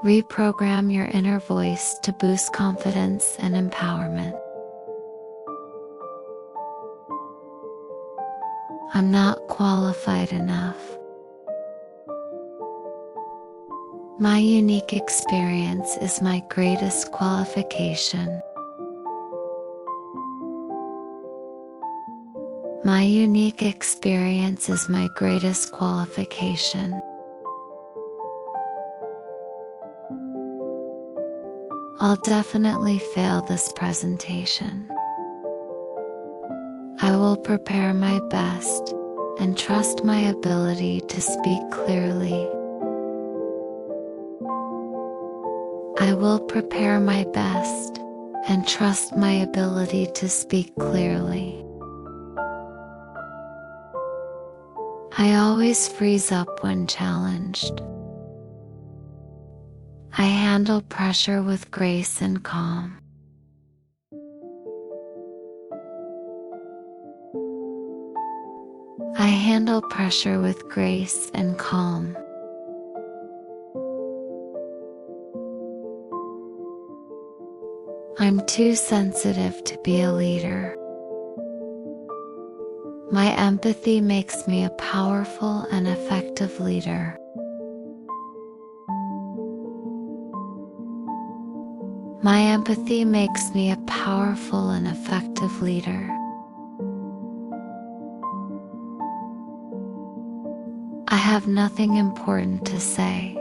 Reprogram your inner voice to boost confidence and empowerment. I'm not qualified enough. My unique experience is my greatest qualification. My unique experience is my greatest qualification. I'll definitely fail this presentation. I will prepare my best and trust my ability to speak clearly. I will prepare my best and trust my ability to speak clearly. I always freeze up when challenged. I handle pressure with grace and calm. I handle pressure with grace and calm. I'm too sensitive to be a leader. My empathy makes me a powerful and effective leader. My empathy makes me a powerful and effective leader. I have nothing important to say.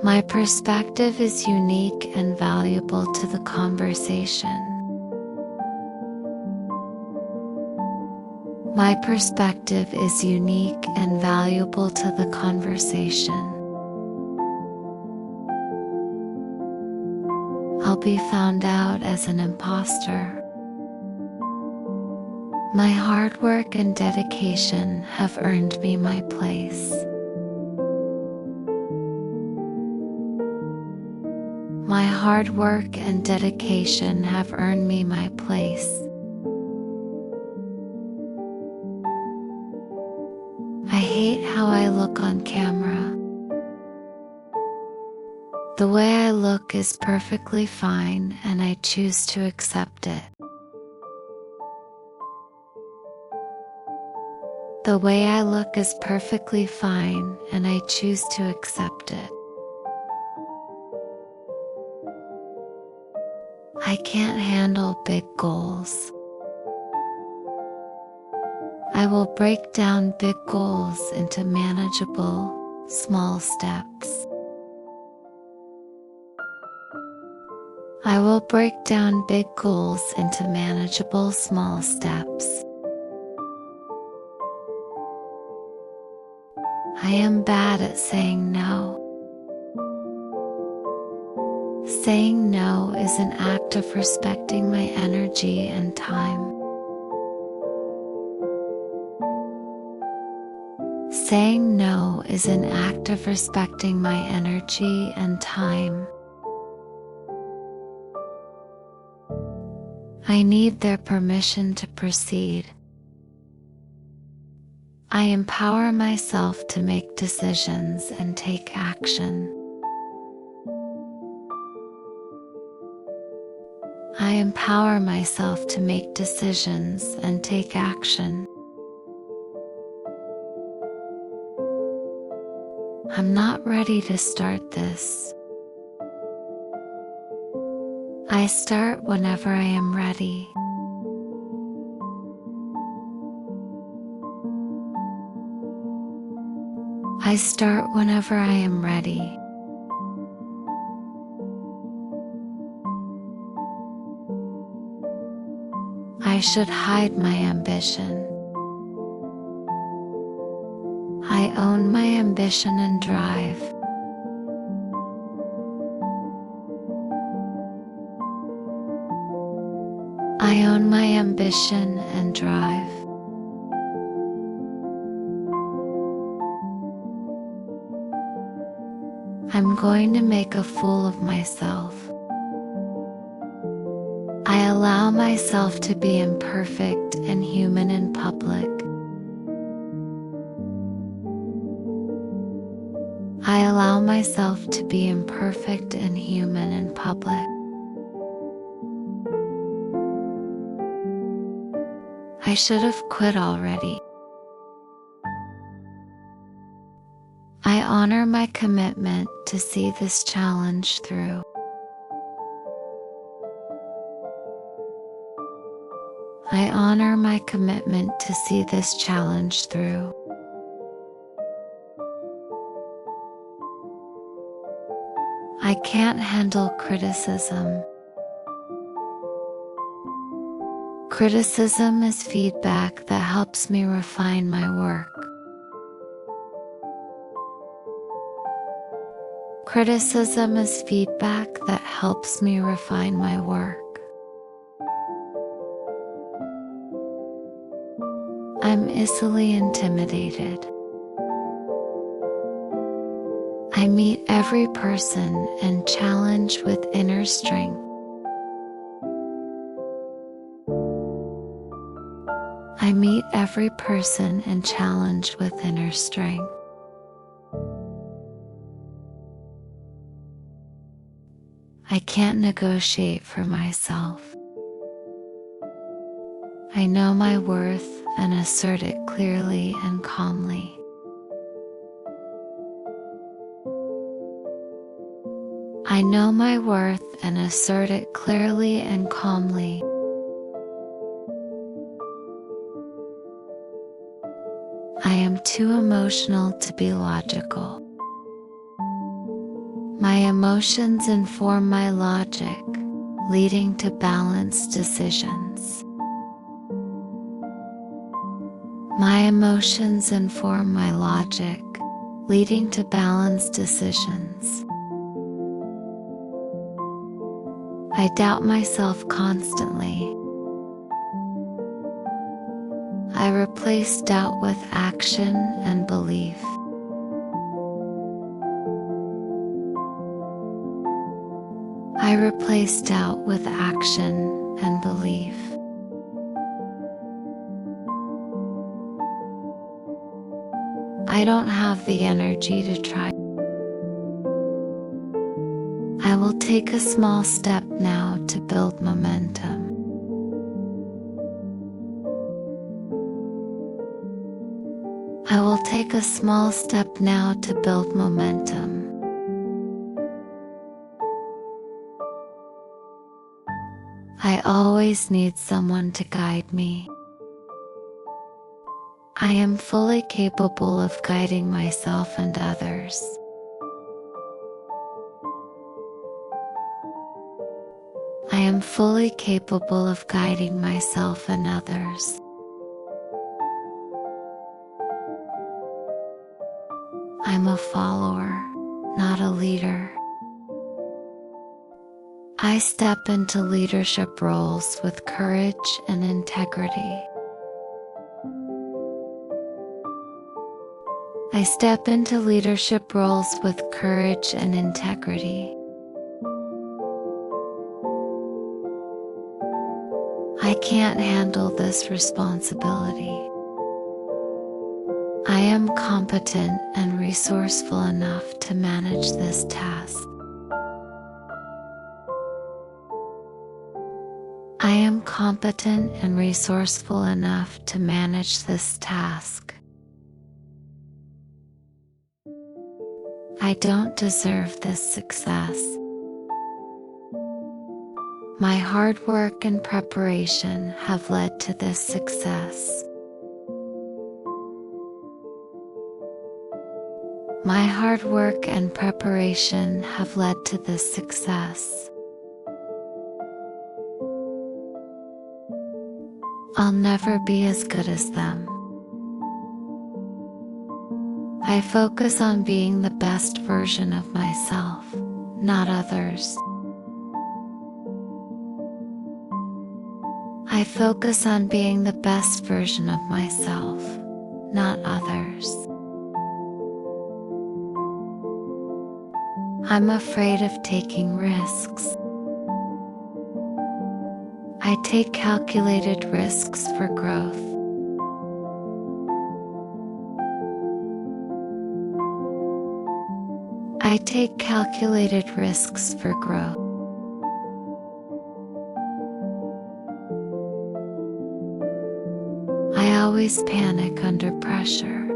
My perspective is unique and valuable to the conversation. My perspective is unique and valuable to the conversation. I'll be found out as an imposter. My hard work and dedication have earned me my place. My hard work and dedication have earned me my place. I hate how I look on camera. The way I look is perfectly fine, and I choose to accept it. The way I look is perfectly fine, and I choose to accept it. I can't handle big goals. I will break down big goals into manageable, small steps. I will break down big goals into manageable, small steps. I am bad at saying no. Saying no is an act of respecting my energy and time. Saying no is an act of respecting my energy and time. I need their permission to proceed. I empower myself to make decisions and take action. I empower myself to make decisions and take action. I'm not ready to start this. I start whenever I am ready. I start whenever I am ready. I should hide my ambition. I own my ambition and drive. I own my ambition and drive. I'm going to make a fool of myself. I allow myself to be imperfect and human in public. I allow myself to be imperfect and human in public. I should have quit already. I honor my commitment to see this challenge through. I honor my commitment to see this challenge through. I can't handle criticism. Criticism is feedback that helps me refine my work. Criticism is feedback that helps me refine my work. I'm easily intimidated. I meet every person and challenge with inner strength. I meet every person and challenge with inner strength. I can't negotiate for myself. I know my worth and assert it clearly and calmly. I know my worth and assert it clearly and calmly. I am too emotional to be logical. My emotions inform my logic, leading to balanced decisions. My emotions inform my logic, leading to balanced decisions. I doubt myself constantly. I replace doubt with action and belief. I replace doubt with action and belief. I don't have the energy to try. I will take a small step now to build momentum. I will take a small step now to build momentum. I always need someone to guide me. I am fully capable of guiding myself and others. I am fully capable of guiding myself and others. I'm a follower, not a leader. I step into leadership roles with courage and integrity. I step into leadership roles with courage and integrity. I can't handle this responsibility. I am competent and resourceful enough to manage this task. I am competent and resourceful enough to manage this task. I don't deserve this success. My hard work and preparation have led to this success. My hard work and preparation have led to this success. I'll never be as good as them. I focus on being the best version of myself, not others. I focus on being the best version of myself, not others. I'm afraid of taking risks. I take calculated risks for growth. I take calculated risks for growth. I always panic under pressure.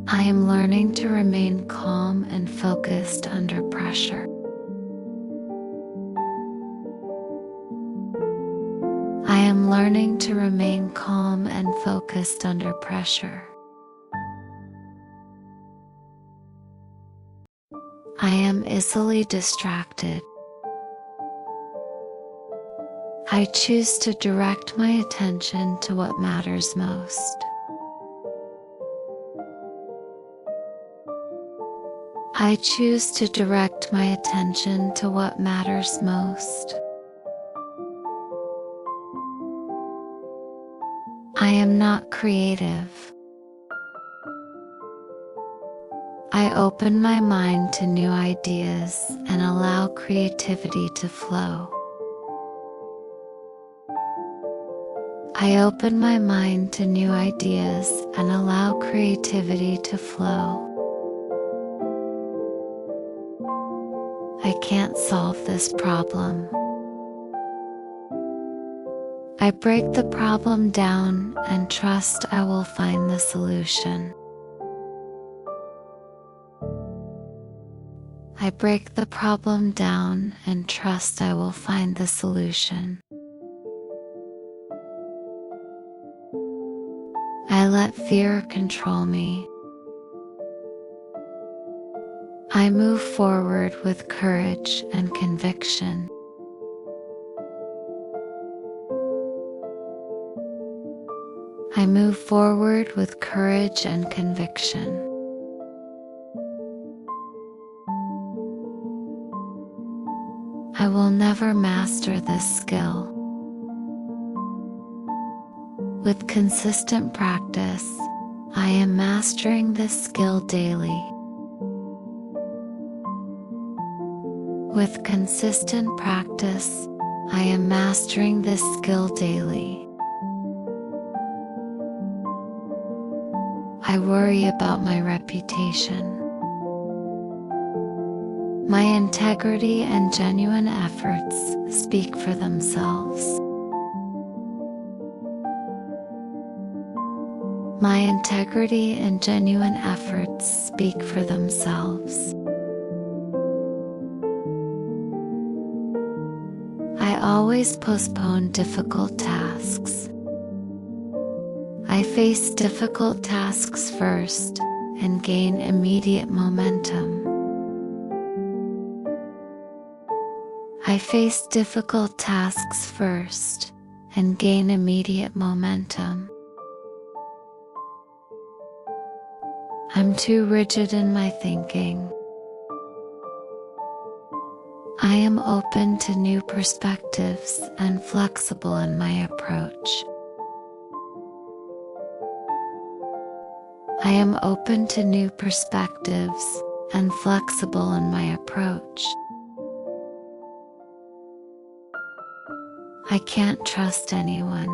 I am learning to remain calm and focused under pressure. I am learning to remain calm and focused under pressure. I am easily distracted. I choose to direct my attention to what matters most. I choose to direct my attention to what matters most. I am not creative. I open my mind to new ideas and allow creativity to flow. I open my mind to new ideas and allow creativity to flow. I can't solve this problem. I break the problem down and trust I will find the solution. I break the problem down and trust I will find the solution. I let fear control me. I move forward with courage and conviction. I move forward with courage and conviction. I will never master this skill. With consistent practice, I am mastering this skill daily. With consistent practice, I am mastering this skill daily. I worry about my reputation. My integrity and genuine efforts speak for themselves. My integrity and genuine efforts speak for themselves. I always postpone difficult tasks. I face difficult tasks first and gain immediate momentum. I face difficult tasks first and gain immediate momentum. I'm too rigid in my thinking. I am open to new perspectives and flexible in my approach. I am open to new perspectives and flexible in my approach. I can't trust anyone.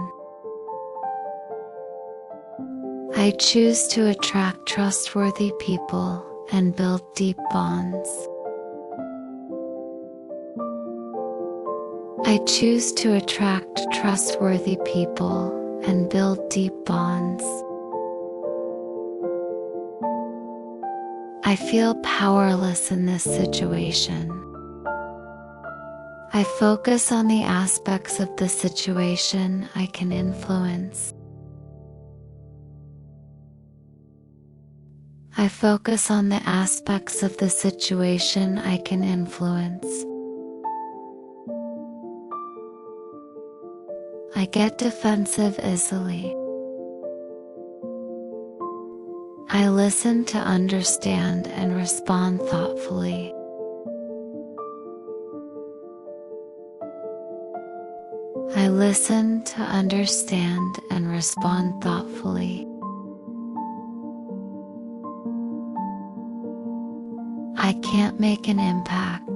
I choose to attract trustworthy people and build deep bonds. I choose to attract trustworthy people and build deep bonds. I feel powerless in this situation. I focus on the aspects of the situation I can influence. I focus on the aspects of the situation I can influence. I get defensive easily. I listen to understand and respond thoughtfully. I listen to understand and respond thoughtfully. I can't make an impact.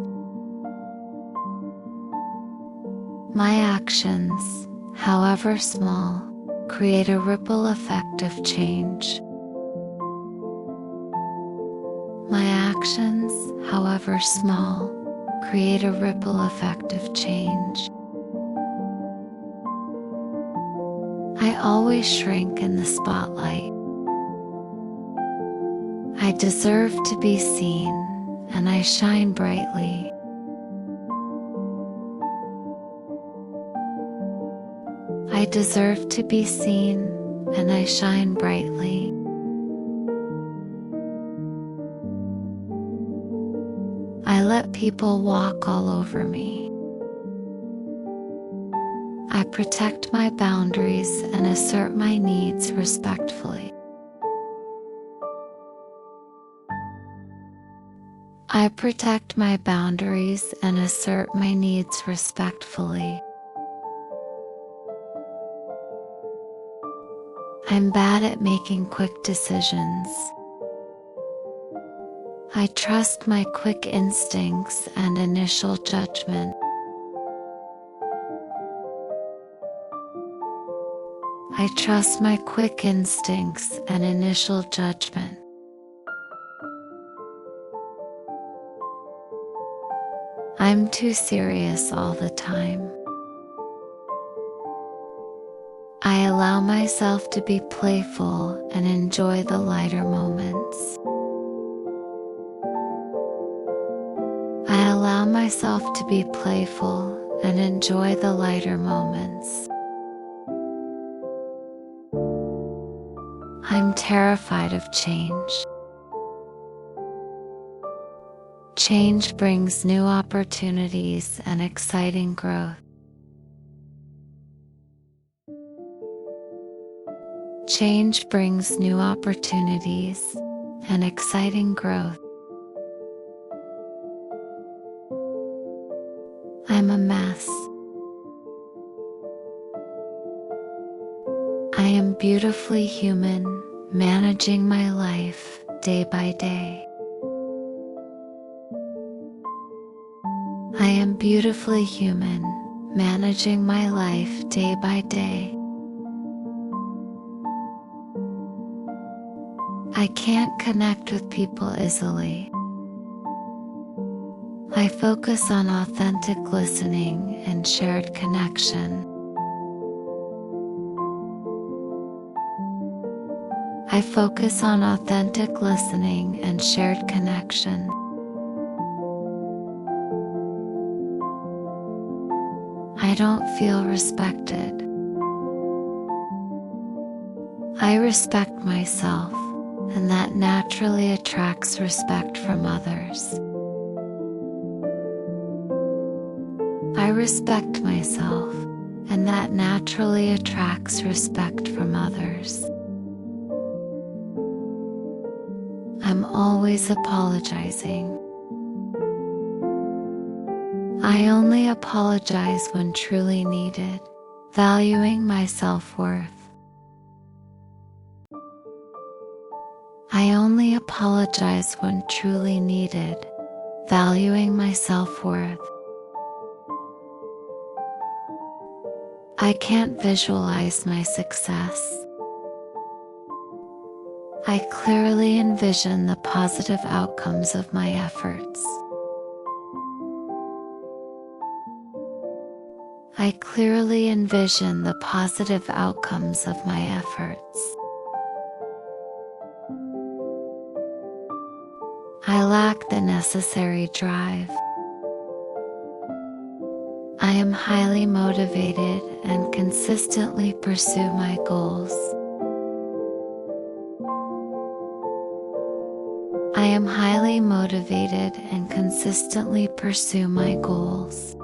My actions, however small, create a ripple effect of change. My actions, however small, create a ripple effect of change. I always shrink in the spotlight. I deserve to be seen, and I shine brightly. I deserve to be seen, and I shine brightly. I let people walk all over me. I protect my boundaries and assert my needs respectfully. I protect my boundaries and assert my needs respectfully. I'm bad at making quick decisions. I trust my quick instincts and initial judgment. I trust my quick instincts and initial judgment. I'm too serious all the time. I allow myself to be playful and enjoy the lighter moments. I allow myself to be playful and enjoy the lighter moments. I'm terrified of change. Change brings new opportunities and exciting growth. Change brings new opportunities and exciting growth. I'm a mess. I am beautifully human, managing my life day by day. I am beautifully human, managing my life day by day. I can't connect with people easily. I focus on authentic listening and shared connection. I focus on authentic listening and shared connection. I don't feel respected. I respect myself, and that naturally attracts respect from others. I respect myself, and that naturally attracts respect from others. I'm always apologizing. I only apologize when truly needed, valuing my self-worth. I only apologize when truly needed, valuing my self-worth. I can't visualize my success. I clearly envision the positive outcomes of my efforts. I clearly envision the positive outcomes of my efforts. I lack the necessary drive. I am highly motivated and consistently pursue my goals. I am highly motivated and consistently pursue my goals.